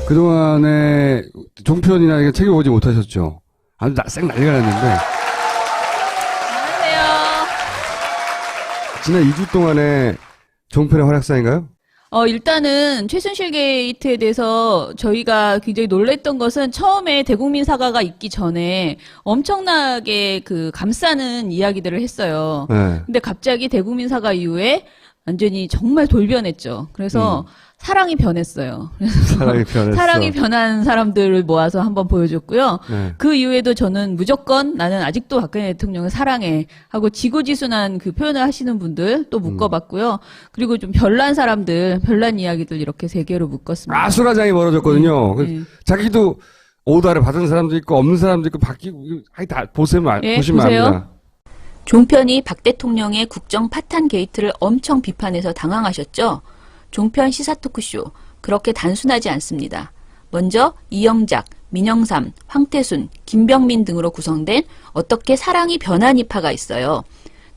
그동안에 종편이나 책을 보지 못하셨죠? 아주 쌩 난리가 났는데. 안녕하세요. 지난 2주 동안에 종편의 활약상인가요? 일단은 최순실 게이트에 대해서 저희가 굉장히 놀랬던 것은 처음에 대국민 사과가 있기 전에 엄청나게 감싸는 이야기들을 했어요. 네. 근데 갑자기 대국민 사과 이후에 완전히 정말 돌변했죠. 그래서 사랑이 변했어요. 그래서 사랑이 변했어. 사랑이 변한 사람들을 모아서 한번 보여줬고요. 네. 그 이후에도 저는 무조건 나는 아직도 박근혜 대통령을 사랑해 하고 지고지순한 그 표현을 하시는 분들 또 묶어봤고요. 그리고 좀 별난 사람들, 별난 이야기들 이렇게 3개로 묶었습니다. 아수라장이 벌어졌거든요. 네. 자기도 오다를 받은 사람도 있고 없는 사람도 있고 바뀌고 다 보시면 보세요. 압니다. 종편이 박 대통령의 국정 파탄 게이트를 엄청 비판해서 당황하셨죠. 종편 시사 토크쇼 그렇게 단순하지 않습니다. 먼저 이영작, 민영삼, 황태순, 김병민 등으로 구성된 어떻게 사랑이 변한 이파가 있어요.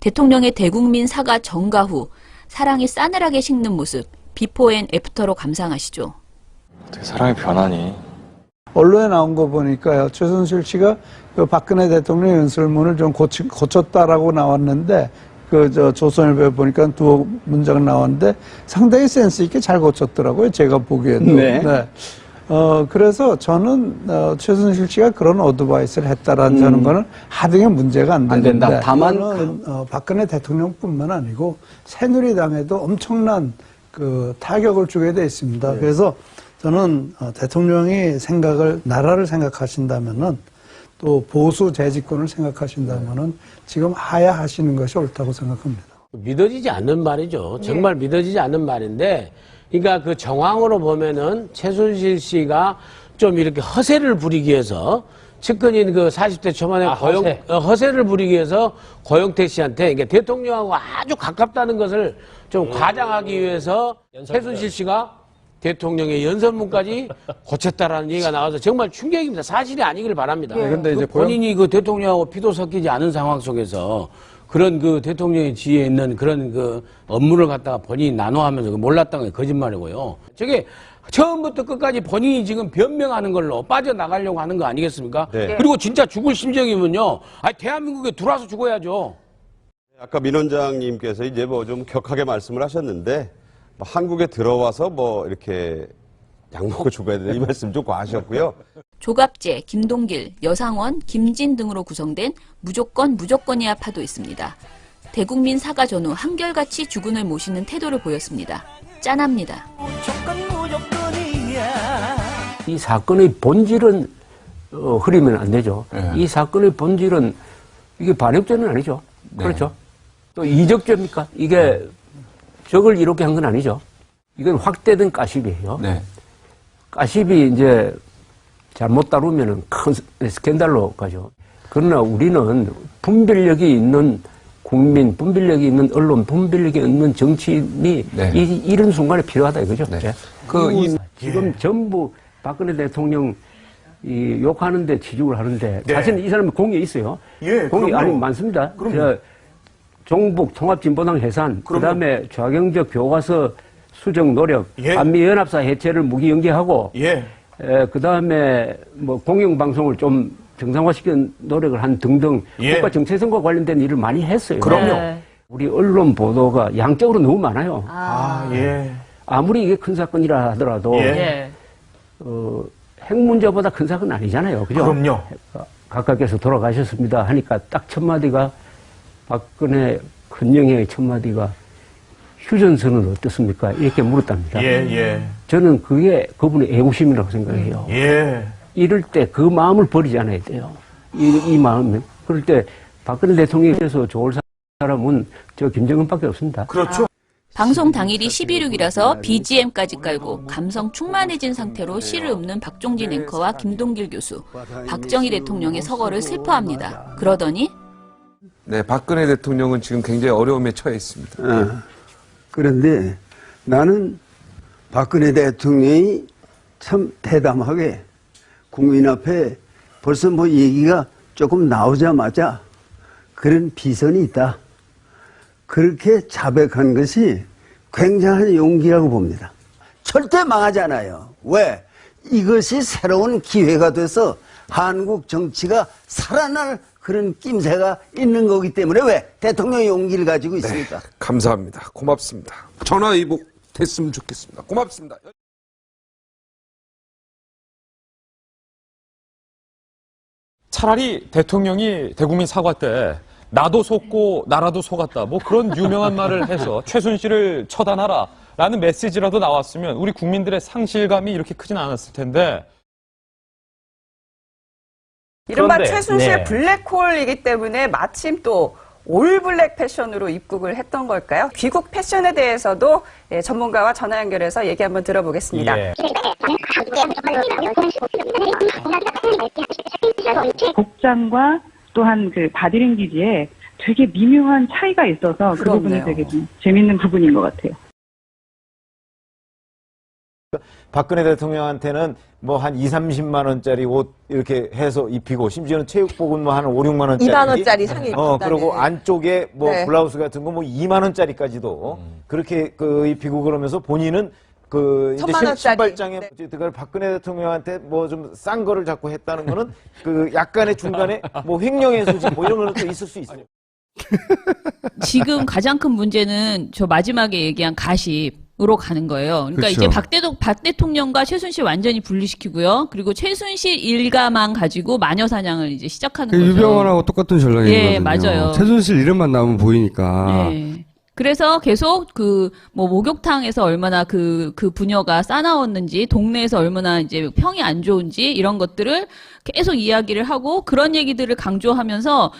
대통령의 대국민 사과 정가 후 사랑이 싸늘하게 식는 모습 비포 앤 애프터로 감상하시죠. 어떻게 사랑이 변하니? 언론에 나온 거 보니까요. 최순실 씨가 그 박근혜 대통령 연설문을 좀 고쳤다라고 나왔는데 조선일보에 보니까 2문장 나왔는데 상당히 센스 있게 잘 고쳤더라고요. 제가 보기에도. 네. 그래서 저는 최순실 씨가 그런 어드바이스를 했다라는 하는 거는 하등의 문제가 안 된다. 다만 박근혜 대통령뿐만 아니고 새누리당에도 엄청난 타격을 주게 돼 있습니다. 그래서 저는 대통령이 나라를 생각하신다면은 또 보수 재집권을 생각하신다면은 지금 하야하시는 것이 옳다고 생각합니다. 믿어지지 않는 말이죠. 정말 믿어지지 않는 말인데, 그러니까 그 정황으로 보면은 최순실 씨가 좀 이렇게 허세를 부리기 위해서 측근인 40대 초반에 허세를 부리기 위해서 고영태 씨한테 그러니까 대통령하고 아주 가깝다는 것을 좀 과장하기 위해서 최순실 씨가 대통령의 연설문까지 고쳤다라는 얘기가 나와서 정말 충격입니다. 사실이 아니길 바랍니다. 근데 이제 본인이 대통령하고 피도 섞이지 않은 상황 속에서 그런 대통령의 지위에 있는 그런 업무를 갖다가 본인이 나눠하면서 몰랐다는 게 거짓말이고요. 저게 처음부터 끝까지 본인이 지금 변명하는 걸로 빠져나가려고 하는 거 아니겠습니까? 네. 그리고 진짜 죽을 심정이면요. 대한민국에 들어와서 죽어야죠. 아까 민 원장님께서 이제 좀 격하게 말씀을 하셨는데, 한국에 들어와서 이렇게 약 먹고 죽어야 되는 이 말씀 좀 과하셨고요. 조갑재, 김동길, 여상원, 김진 등으로 구성된 무조건이야 파도 있습니다. 대국민 사과 전후 한결같이 주군을 모시는 태도를 보였습니다. 짠합니다. 이 사건의 본질은 흐리면 안 되죠. 이 사건의 본질은 이게 반역죄는 아니죠. 그렇죠. 또 이적죄입니까? 이게 적을 이렇게 한 건 아니죠. 이건 확대된 가십이에요. 가십이 이제 잘못 다루면은 큰 스캔들로 가죠. 그러나 우리는 분별력이 있는 국민, 분별력이 있는 언론, 분별력이 있는 정치인이 이런 순간에 필요하다 이거죠. 지금 전부 박근혜 대통령 욕하는데 지적을 하는데 사실은 이 사람이 공이 있어요. 공이 아니 많습니다. 종북 통합진보당 해산, 그다음에 좌경적 교과서 수정 노력, 한미연합사 해체를 무기연기하고, 그다음에 공영방송을 좀 정상화시키는 노력을 한 등등 국가 정체성과 관련된 일을 많이 했어요. 그럼요. 우리 언론 보도가 양적으로 너무 많아요. 아무리 이게 큰 사건이라 하더라도 핵 문제보다 큰 사건은 아니잖아요. 그죠? 그럼요. 각각께서 돌아가셨습니다 하니까 딱 첫 마디가 박근혜 큰영의 첫 마디가 휴전선은 어떻습니까? 이렇게 물었답니다. 저는 그게 그분의 애국심이라고 생각해요. 이럴 때 그 마음을 버리지 않아야 돼요. 이 마음은. 그럴 때 박근혜 대통령께서 좋을 사람은 저 김정은밖에 없습니다. 그렇죠. 방송 당일이 11.6이라서 BGM까지 깔고 감성 충만해진 상태로 시를 읊는 박종진 앵커와 김동길 교수, 박정희 대통령의 서거를 슬퍼합니다. 그러더니 박근혜 대통령은 지금 굉장히 어려움에 처해 있습니다. 그런데 나는 박근혜 대통령이 참 대담하게 국민 앞에 벌써 얘기가 조금 나오자마자 그런 비선이 있다. 그렇게 자백한 것이 굉장한 용기라고 봅니다. 절대 망하지 않아요. 왜? 이것이 새로운 기회가 돼서 한국 정치가 살아날 그런 낌새가 있는 거기 때문에 왜 대통령이 용기를 가지고 있습니까? 네, 감사합니다. 고맙습니다. 전화위복 됐으면 좋겠습니다. 고맙습니다. 차라리 대통령이 대국민 사과 때 나도 속고 나라도 속았다 뭐 그런 유명한 말을 해서 최순실을 처단하라 라는 메시지라도 나왔으면 우리 국민들의 상실감이 이렇게 크진 않았을 텐데 이른바 그런데, 최순실 네. 블랙홀이기 때문에 마침 또 올블랙 패션으로 입국을 했던 걸까요? 귀국 패션에 대해서도 전문가와 전화 연결해서 얘기 한번 들어보겠습니다. 예. 복장과 또한 그 바디랭귀지에 되게 미묘한 차이가 있어서 그 부분이 그렇네요. 되게 좀 재밌는 부분인 것 같아요. 박근혜 대통령한테는 뭐 한 2, 30만 원짜리 옷 이렇게 해서 입히고 심지어는 체육복은 뭐 한 5, 6만 원짜리 2만 원짜리 상의 입힌다는. 그리고 안쪽에 뭐 네. 블라우스 같은 거 뭐 2만 원짜리까지도 그렇게 그 입히고 그러면서 본인은 그 이제 1,000만 원짜리. 신발장에 그걸 박근혜 대통령한테 뭐 좀 싼 거를 자꾸 했다는 거는 그 약간의 중간에 뭐 횡령의 소지 뭐 이런 거는 또 있을 수 있어요. 지금 가장 큰 문제는 저 마지막에 얘기한 가십으로 가는 거예요. 그러니까 그렇죠. 이제 박 대통령과 최순실 완전히 분리시키고요. 그리고 최순실 일가만 가지고 마녀 사냥을 이제 시작하는 거죠. 유병헌하고 똑같은 전략인 예, 거거든요. 맞아요. 최순실 이름만 나오면 보이니까. 예. 그래서 계속 뭐 목욕탕에서 얼마나 그 부녀가 싸나웠는지, 동네에서 얼마나 이제 평이 안 좋은지, 이런 것들을 계속 이야기를 하고, 그런 얘기들을 강조하면서,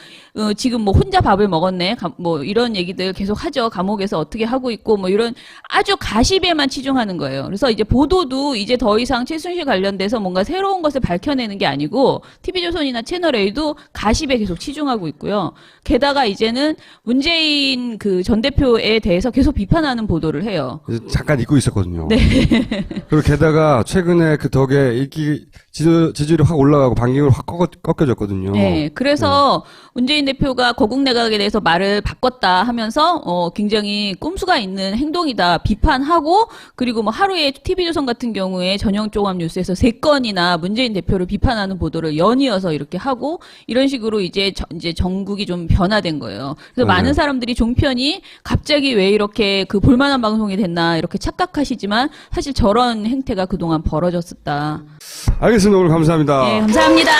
지금 뭐 혼자 밥을 먹었네, 뭐 이런 얘기들 계속 하죠. 감옥에서 어떻게 하고 있고, 뭐 이런 아주 가십에만 치중하는 거예요. 그래서 이제 보도도 이제 더 이상 최순실 관련돼서 뭔가 새로운 것을 밝혀내는 게 아니고, TV조선이나 채널A도 가십에 계속 치중하고 있고요. 게다가 이제는 문재인 그 전 대표에 대해서 계속 비판하는 보도를 해요. 잠깐 잊고 있었거든요. 네. 그리고 게다가 최근에 그 덕에 지지율이 확 올라가고 반경을 확 꺾여졌거든요. 네. 그래서 문재인 대표가 거국 내각에 대해서 말을 바꿨다 하면서 굉장히 꼼수가 있는 행동이다 비판하고, 그리고 뭐 하루에 TV조선 같은 경우에 전형 종합 뉴스에서 3건이나 문재인 대표를 비판하는 보도를 연이어서 이렇게 하고, 이런 식으로 이제 전국이 좀 변화된 거예요. 그래서 많은 사람들이 종편이 갑자기 왜 이렇게 그 볼만한 방송이 됐나 이렇게 착각하시지만 사실 저런 행태가 그동안 벌어졌었다. 알겠습니다. 오늘 감사합니다. 네, 감사합니다.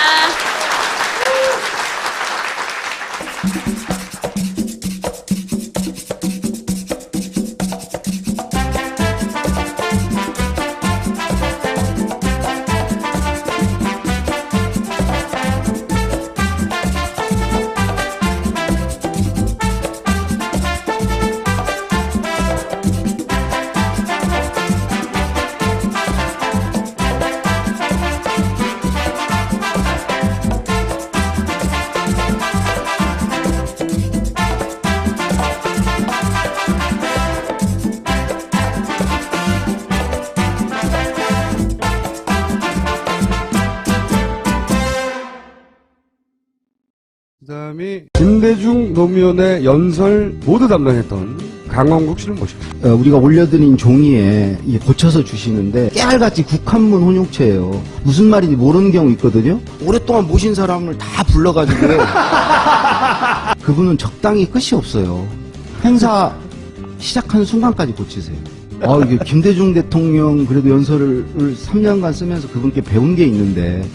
그다음이 김대중 노무현의 연설 모두 담당했던 강원국 씨를 모십니다. 우리가 올려드린 종이에 고쳐서 주시는데 깨알같이 국한문 혼용체예요. 무슨 말인지 모르는 경우 있거든요. 오랫동안 모신 사람을 다 불러가지고 그분은 적당히 끝이 없어요. 행사 시작하는 순간까지 고치세요. 이게 김대중 대통령 그래도 연설을 3년간 쓰면서 그분께 배운 게 있는데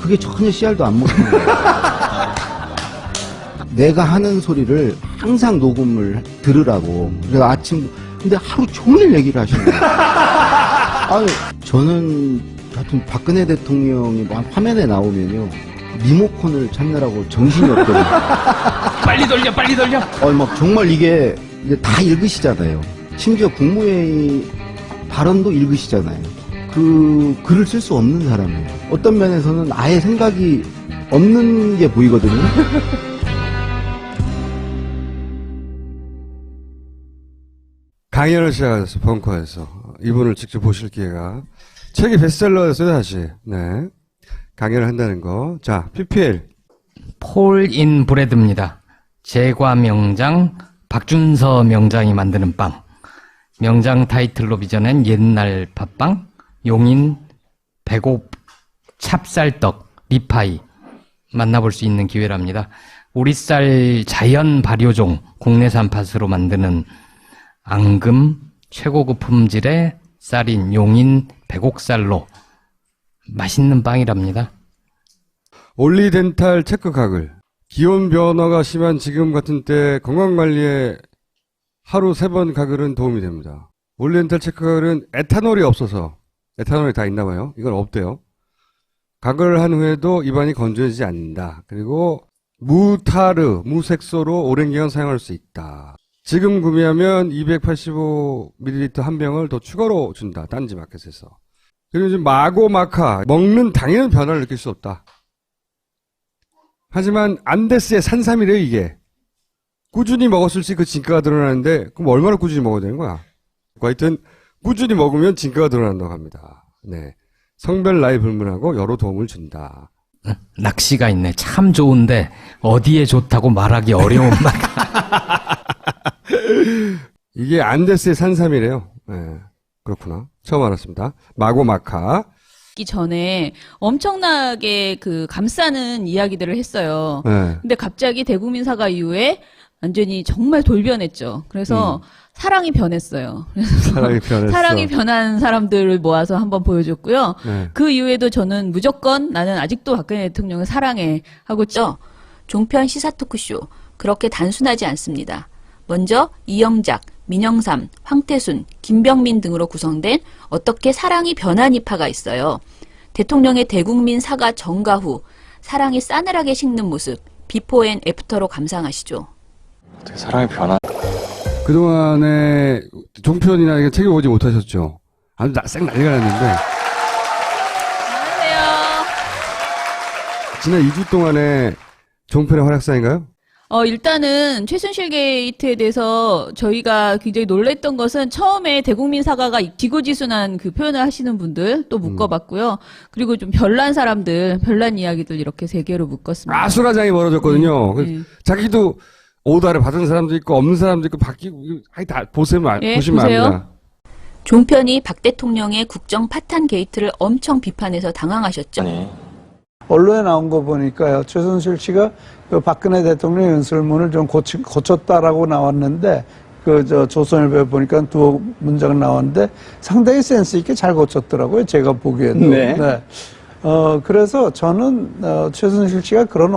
그게 전혀 씨알도 안 먹히는 거예요. 내가 하는 소리를 항상 녹음을 들으라고. 그래서 근데 하루 종일 얘기를 하시는 거예요. 저는 하여튼 박근혜 대통령이 화면에 나오면요. 리모컨을 찾느라고 정신이 없거든요. 빨리 돌려. 막 정말 이게 다 읽으시잖아요. 심지어 국무회의 발언도 읽으시잖아요. 그 글을 쓸 수 없는 사람이에요. 어떤 면에서는 아예 생각이 없는 게 보이거든요. 강연을 시작하셨어요. 벙커에서. 이분을 직접 보실 기회가. 책이 베스트셀러였어요, 다시. 네. 강연을 한다는 거. 자, PPL. 폴 인 브레드입니다. 제과 명장, 박준서 명장이 만드는 빵. 명장 타이틀로 빚어낸 옛날 팥빵, 용인 배고 찹쌀떡, 리파이 만나볼 수 있는 기회랍니다. 우리 쌀 자연 발효종 국내산 팥으로 만드는 앙금 최고급 품질의 쌀인 용인 백옥쌀로 맛있는 빵이랍니다. 올리덴탈 체크 가글. 기온 변화가 심한 지금 같은 때 건강관리에 하루 3번 가글은 도움이 됩니다. 올리덴탈 체크 가글은 에탄올이 없어서, 에탄올이 다 있나 봐요. 이건 없대요. 가글을 한 후에도 입안이 건조해지지 않는다. 그리고 무타르, 무색소로 오랜 기간 사용할 수 있다. 지금 구매하면 285ml 한 병을 더 추가로 준다. 딴지 마켓에서. 그리고 지금 마고마카, 먹는 당연한 변화를 느낄 수 없다. 하지만 안데스의 산삼이래요, 이게. 꾸준히 먹었을지 그 진가가 드러나는데, 그럼 얼마나 꾸준히 먹어야 되는 거야? 하여튼, 꾸준히 먹으면 진가가 드러난다고 합니다. 네. 성별 나이 불문하고 여러 도움을 준다. 낚시가 있네. 참 좋은데 어디에 좋다고 말하기 어려운 말. 이게 안데스의 산삼이래요. 네. 그렇구나. 처음 알았습니다. 마고마카. 기 전에 엄청나게 그 감싸는 이야기들을 했어요. 네. 근데 갑자기 대국민 사과 이후에 완전히 정말 돌변했죠. 그래서 사랑이 변했어요. 그래서 사랑이 변했어. 사랑이 변한 사람들을 모아서 한번 보여줬고요. 네. 그 이후에도 저는 무조건 나는 아직도 박근혜 대통령을 사랑해 하고 있죠. 종편 시사 토크쇼. 그렇게 단순하지 않습니다. 먼저 이영작, 민영삼, 황태순, 김병민 등으로 구성된 어떻게 사랑이 변한 이파가 있어요. 대통령의 대국민 사과 전가 후 사랑이 싸늘하게 식는 모습 비포 앤 애프터로 감상하시죠. 어떻게 사람이 변한 그동안에 종편이나 이게 책임보지 못하셨죠. 아주 쌩 난리가 났는데. 안녕하세요. 지난 2주 동안에 종편의 활약상인가요? 일단은 최순실 게이트에 대해서 저희가 굉장히 놀랬던 것은 처음에 대국민 사과가 지고지순한 그 표현을 하시는 분들 또 묶어봤고요. 그리고 좀 별난 사람들, 별난 이야기들 이렇게 3개로 묶었습니다. 아수라장이 벌어졌거든요. 네. 자기도 오다를 받은 사람도 있고 없는 사람도 있고 바뀌고 다 보시면 보세요. 압니다. 종편이 박 대통령의 국정 파탄 게이트를 엄청 비판해서 당황하셨죠. 언론에 나온 거 보니까요. 최순실 씨가 그 박근혜 대통령 연설문을 좀 고쳤다라고 나왔는데 조선일보에 보니까 두 문장 나왔는데 상당히 센스 있게 잘 고쳤더라고요. 제가 보기에도. 네. 그래서 저는 최순실 씨가 그런